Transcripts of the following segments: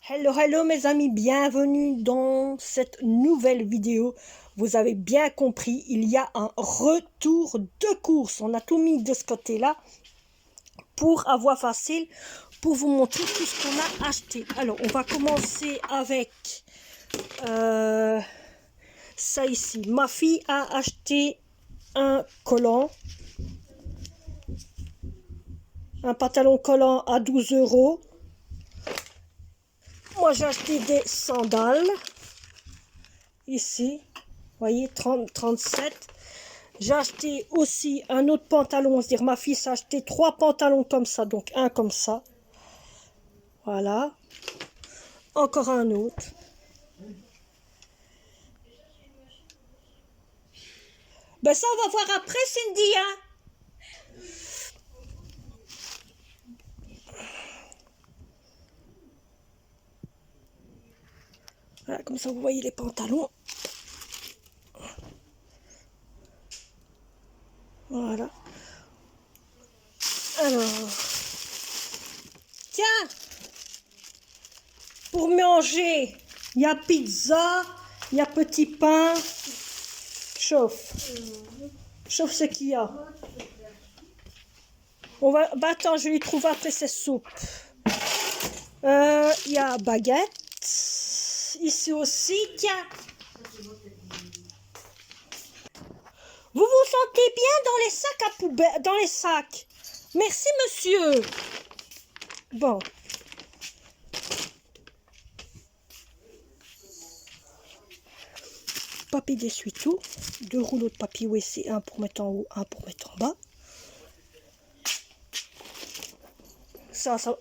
Hello mes amis, bienvenue dans cette nouvelle vidéo. Vous avez bien compris, il y a un retour de course. On a tout mis de ce côté-là pour avoir facile, pour vous montrer tout ce qu'on a acheté. Alors, on va commencer avec ça ici. Ma fille a acheté un collant, un pantalon collant à 12 €. Moi, j'ai acheté des sandales. Ici, vous voyez, 37. J'ai acheté aussi un autre pantalon. C'est-à-dire, ma fille s'est acheté 3 pantalons comme ça. Donc, un comme ça. Voilà. Encore un autre. Ben, ça, on va voir après, Cindy, hein. Voilà, comme ça, vous voyez les pantalons. Voilà. Alors. Tiens. Pour manger, il y a pizza, il y a petit pain. Chauffe. Chauffe ce qu'il y a. On va... Bah, attends, je vais trouver après ces soupes. Il y a baguette. Ici aussi, tiens. Vous vous sentez bien dans les sacs à poubelle, dans les sacs. Merci, monsieur. Bon. Papier d'essuie-tout. 2 rouleaux de papier WC, un pour mettre en haut, un pour mettre en bas. Ça. Allez!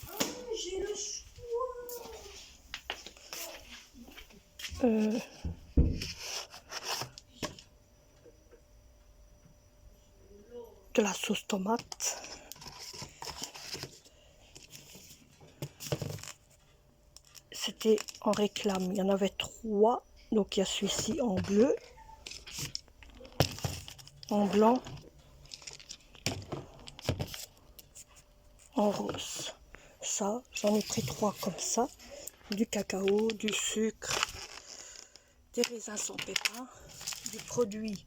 Oh, j'ai le choix. De la sauce tomate. C'était en réclame. Il y en avait 3. Donc il y a celui-ci en bleu, en blanc, en rose. Ça, j'en ai pris 3 comme ça. Du cacao, du sucre, des raisins sans pépins, du produit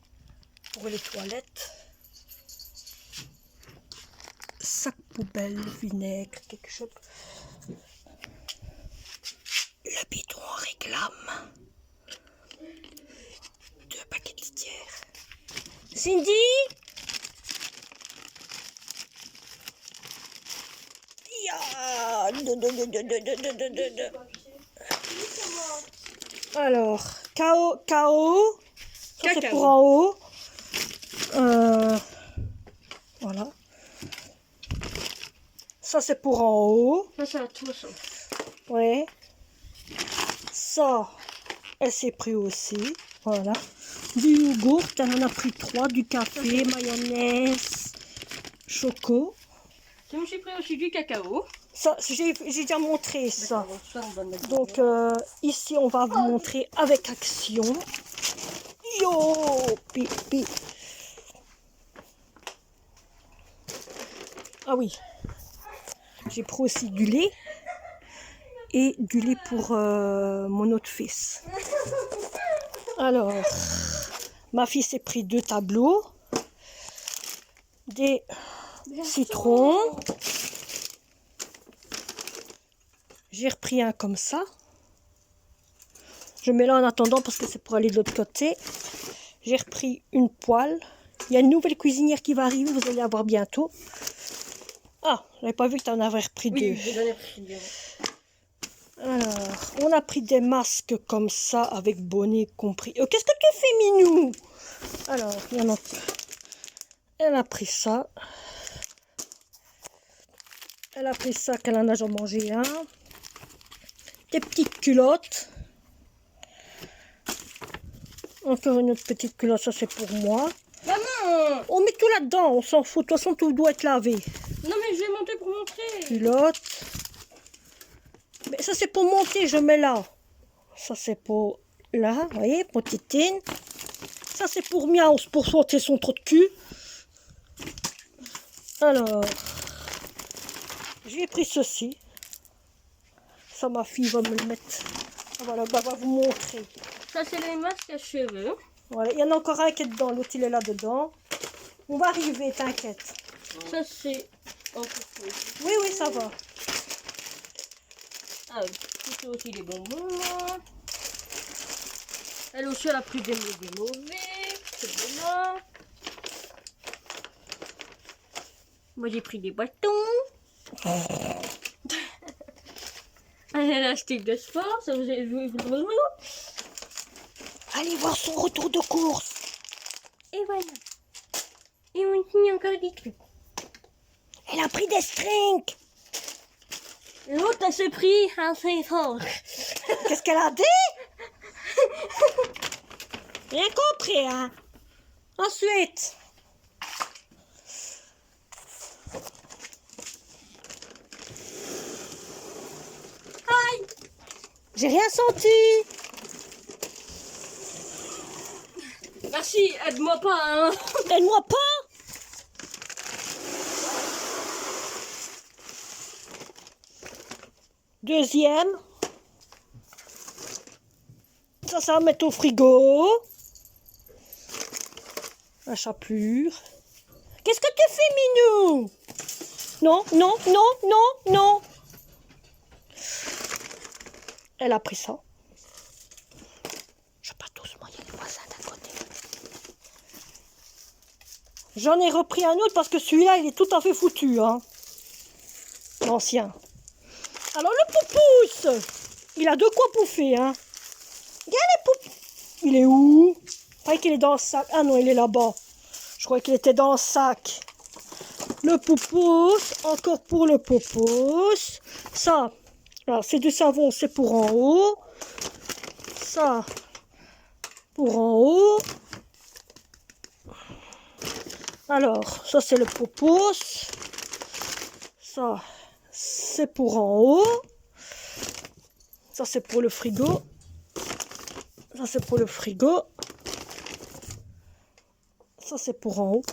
pour les toilettes, sac poubelle, vinaigre, quelque chose. Le bidon en réclame. 2 paquets de litière. Cindy? Alors, KO. Ça c'est pour en haut. Voilà. Ça c'est pour en haut. Ça c'est à toi ça. Ouais. Ça, elle s'est pris aussi. Voilà. Du yogourt, elle en a pris 3. Du café, mayonnaise, choco. Je me suis pris aussi du cacao. Ça, j'ai déjà montré ça. Donc, ici, on va vous montrer avec action. Yo, pipi. Ah oui. J'ai pris aussi du lait. Et du lait pour mon autre fils. Alors, ma fille s'est pris 2 tableaux. Des citrons. J'ai repris un comme ça. Je mets là en attendant parce que c'est pour aller de l'autre côté. J'ai repris une poêle. Il y a une nouvelle cuisinière qui va arriver, vous allez la voir bientôt. Ah, j'avais pas vu que tu en avais repris 2. Oui, j'en ai pris 2. Alors, on a pris des masques comme ça avec bonnet compris. Qu'est-ce que tu fais, Minou? Alors, il y en a... Elle a pris ça. Elle a pris ça qu'elle en a déjà mangé un. Des petites culottes. Encore une autre petite culotte, ça c'est pour moi. Maman! On met tout là-dedans, on s'en fout. De toute façon, tout doit être lavé. Non mais je vais monter pour montrer. Culotte. Mais ça c'est pour monter, je mets là. Ça c'est pour là, vous voyez, pour Titine. Ça c'est pour Miaus, pour sortir son trou de cul. Alors, J'ai pris ceci. Ça, ma fille va me le mettre. Voilà, bah, va vous montrer. Ça, c'est les masques à cheveux. Voilà, il y en a encore un qui est dedans, l'autre il est là dedans. On va arriver, t'inquiète. Ça, c'est un peu plus. Oui, oui, ça va. Ah, c'est aussi des bonbons. Là. Elle aussi, elle a pris des mauvais. C'est bon là. Moi, j'ai pris des bâtons. Elle a acheté de sport. Ça vous avez vu. Allez voir son retour de course. Et voilà. Et on finit encore des trucs. Elle a pris des strings. L'autre, elle s'est pris un fort. Qu'est-ce qu'elle a dit? Rien compris, hein. Ensuite. Aïe! J'ai rien senti. Merci, aide-moi pas, hein. Aide-moi pas. Deuxième. Ça va mettre au frigo. La chapelure. Qu'est-ce que tu fais, Minou? Non, non, non, non, non. Elle a pris ça. Je sais pas tous, moi, il y a les voisins d'un côté. J'en ai repris un autre parce que celui-là, il est tout à fait foutu, hein. L'ancien. Alors, le poupousse, il a de quoi bouffer, hein. Regarde les poupous. Il est où? Je croyais qu'il est dans le sac. Ah non, il est là-bas. Je croyais qu'il était dans le sac. Le poupousse, encore pour le poupousse. Ça, alors c'est du savon, c'est pour en haut. Ça, pour en haut. Alors, ça c'est le poupousse. Ça, c'est pour en haut. Ça c'est pour le frigo. Ça c'est pour le frigo. Ça c'est pour en haut.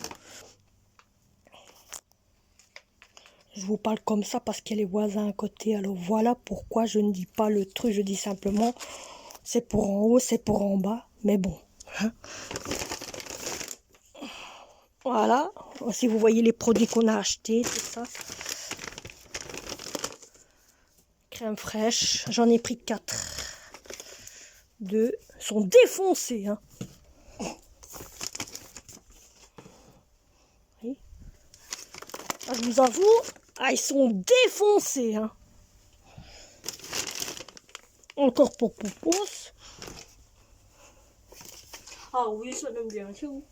Je vous parle comme ça parce qu'il y a les voisins à côté. Alors voilà pourquoi je ne dis pas le truc. Je dis simplement c'est pour en haut, c'est pour en bas. Mais bon. Hein. Voilà. Si vous voyez les produits qu'on a achetés, c'est ça. Crème fraîche. J'en ai pris 4. 2 sont défoncés. Hein. Oui. Ah, je vous avoue. Ah, ils sont défoncés. Hein. Encore pour Poupousse. Ah oui, ça donne bien chaud.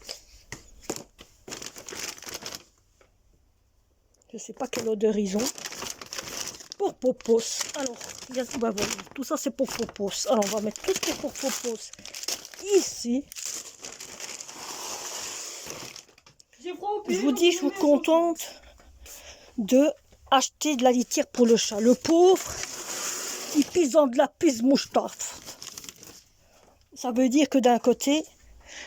Je sais pas quelle odeur ils ont. Pour Popos. Alors, bah, voilà, tout ça c'est pour Popos. Alors, on va mettre tout ce qui est pour Popos ici. Je vous dis, je suis contente de acheter de la litière pour le chat. Le pauvre, il pisse dans de la pisse mouche-taf. Ça veut dire que d'un côté,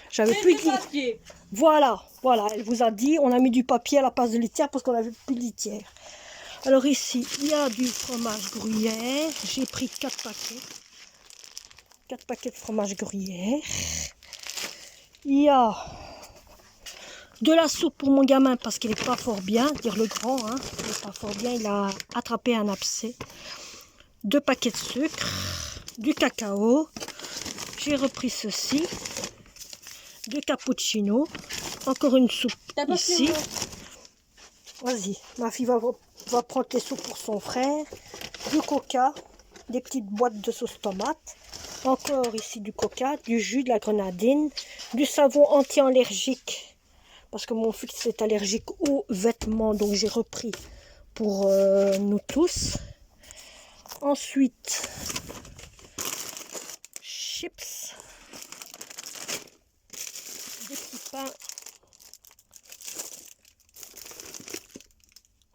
j'avais plus de litière. Voilà, voilà, elle vous a dit, on a mis du papier à la place de litière parce qu'on n'avait plus de litière. Alors ici, il y a du fromage gruyère. J'ai pris 4 paquets. 4 paquets de fromage gruyère. Il y a de la soupe pour mon gamin parce qu'il n'est pas fort bien. Dire le grand, hein, il n'est pas fort bien. Il a attrapé un abcès. 2 paquets de sucre. Du cacao. J'ai repris ceci. 2 cappuccinos. Encore une soupe ici. Vas-y, ma fille va prendre les soupes pour son frère. Du coca, des petites boîtes de sauce tomate. Encore ici du coca, du jus, de la grenadine, du savon anti-allergique. Parce que mon fils est allergique aux vêtements, donc j'ai repris pour nous tous. Ensuite, chips. Des petits pains.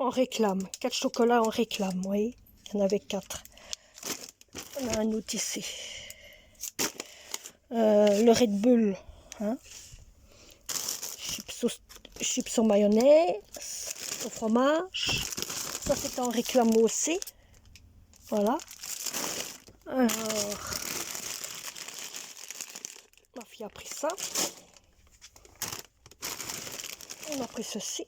En réclame, 4 chocolats en réclame, vous voyez, il y en avait 4. On a un autre ici. Le Red Bull, hein. Chips au mayonnaise, au fromage. Ça, c'est en réclame aussi. Voilà. Alors, ma fille a pris ça. On a pris ceci.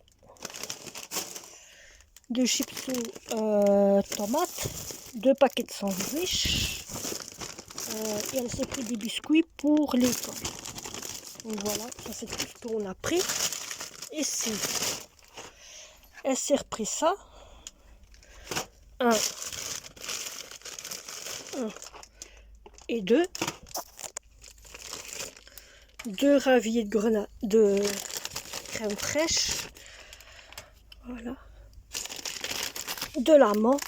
2 chips tomates. 2 paquets de sandwich. Et elle s'est pris des biscuits pour l'école. Donc voilà, ça c'est tout ce qu'on a pris. Ici, elle s'est repris ça. 1 et 2. 2 raviers de grenade de crème fraîche. Voilà. De la menthe.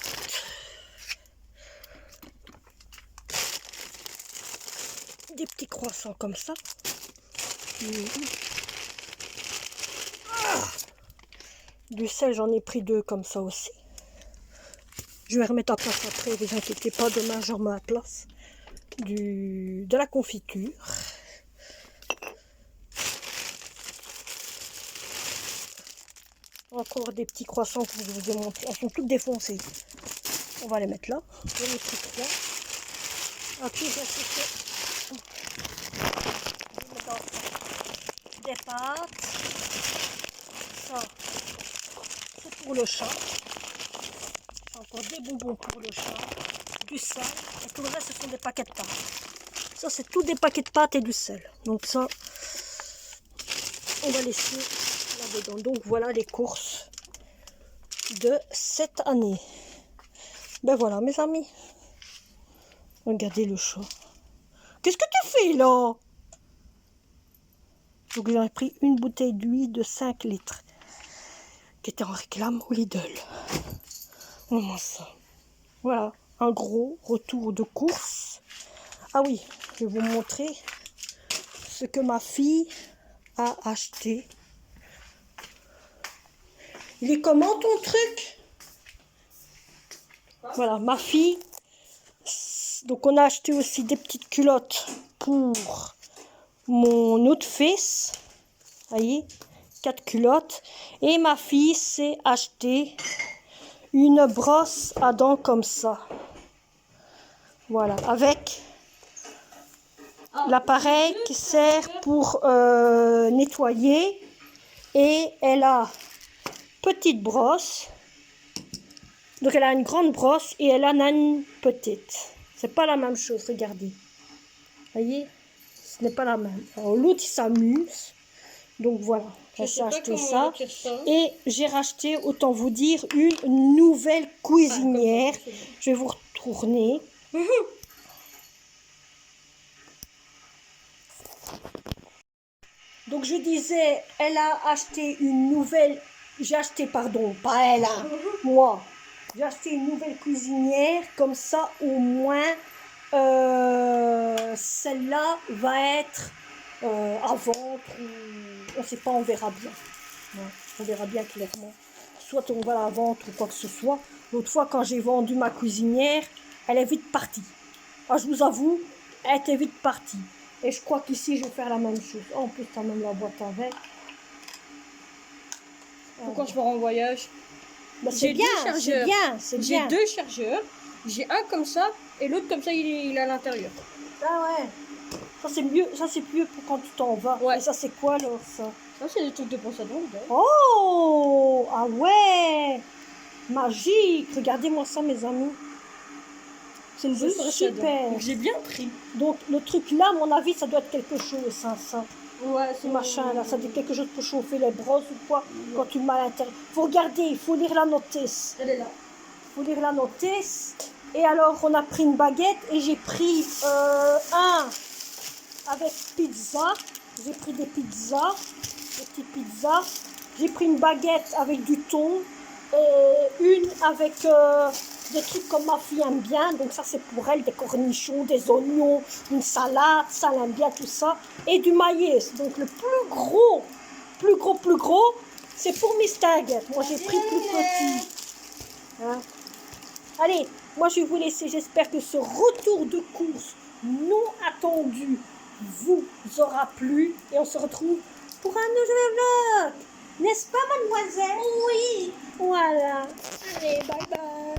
Des petits croissants comme ça. Du sel, j'en ai pris 2 comme ça aussi. Je vais remettre à place après, ne vous inquiétez pas, demain je remets à place de la confiture. Encore des petits croissants que je vous ai montrés, elles sont toutes défoncées. On va les mettre là, je les trucs là. Après, j'ai des pâtes. Ça, c'est pour le chat. Encore des bonbons pour le chat. Du sel. Et tout le reste, ce sont des paquets de pâtes. Ça, c'est tous des paquets de pâtes et du sel. Donc ça, on va laisser là-dedans. Donc voilà les courses de cette année. Ben voilà, mes amis. Regardez le chat. Qu'est-ce que tu fais là? Donc j'ai pris une bouteille d'huile de 5 litres qui était en réclame au Lidl. Comment ça? Voilà, un gros retour de course. Ah oui, je vais vous montrer ce que ma fille a acheté. Il est comment ton truc? Voilà, ma fille. Donc on a acheté aussi des petites culottes pour mon autre fils. Voyez, 4 culottes. Et ma fille s'est acheté une brosse à dents comme ça. Voilà, avec l'appareil qui sert pour nettoyer. Et elle a petite brosse. Donc elle a une grande brosse et elle en a une petite. C'est pas la même chose, regardez. Voyez, ce n'est pas la même. Alors l'autre il s'amuse. Donc voilà, elle s'est acheté ça. Et j'ai racheté, autant vous dire, une nouvelle cuisinière. Je vais vous retourner. Donc je disais, elle a acheté une nouvelle... J'ai acheté, pardon, pas elle, hein, moi. J'ai acheté une nouvelle cuisinière, comme ça au moins celle-là va être à vendre, on ne sait pas, on verra bien. Ouais, on verra bien clairement. Soit on va la vendre ou quoi que ce soit. L'autre fois quand j'ai vendu ma cuisinière, elle est vite partie. Ah, je vous avoue, elle était vite partie. Et je crois qu'ici je vais faire la même chose. Oh, en plus, tu as même la boîte avec. Quand je pars en voyage. Bah, c'est bien, c'est bien, c'est bien. J'ai 2 chargeurs. J'ai un comme ça et l'autre comme ça, il est à l'intérieur. Ah ouais. Ça c'est mieux, ça c'est mieux pour quand tu t'en vas. Ouais. Et ça c'est quoi alors ça? Ça, c'est des trucs de brosse à dents. Oh, ah ouais. Magique. Regardez-moi ça mes amis. C'est une C'est super. donc j'ai bien pris. Donc le truc là, à mon avis, ça doit être quelque chose, ça. Ouais, Ce machin là, ça doit être quelque chose pour chauffer les brosses ou quoi, quand tu le mets à l'intérieur. Faut regarder, il faut lire la notice. Elle est là. Faut lire la notice. Et alors on a pris une baguette et j'ai pris un avec pizza. J'ai pris des pizzas, des petites pizzas. J'ai pris une baguette avec du thon et une avec des trucs comme ma fille aime bien. Donc ça c'est pour elle, des cornichons, des oignons, une salade, ça elle aime bien tout ça. Et du maïs. Donc le plus gros, c'est pour Miss Taggart. Moi j'ai pris plus petit. Hein? Allez, moi je vais vous laisser. J'espère que ce retour de course non attendu vous aura plu. Et on se retrouve pour un nouveau vlog. N'est-ce pas, mademoiselle? Oui. Voilà. Allez, bye bye.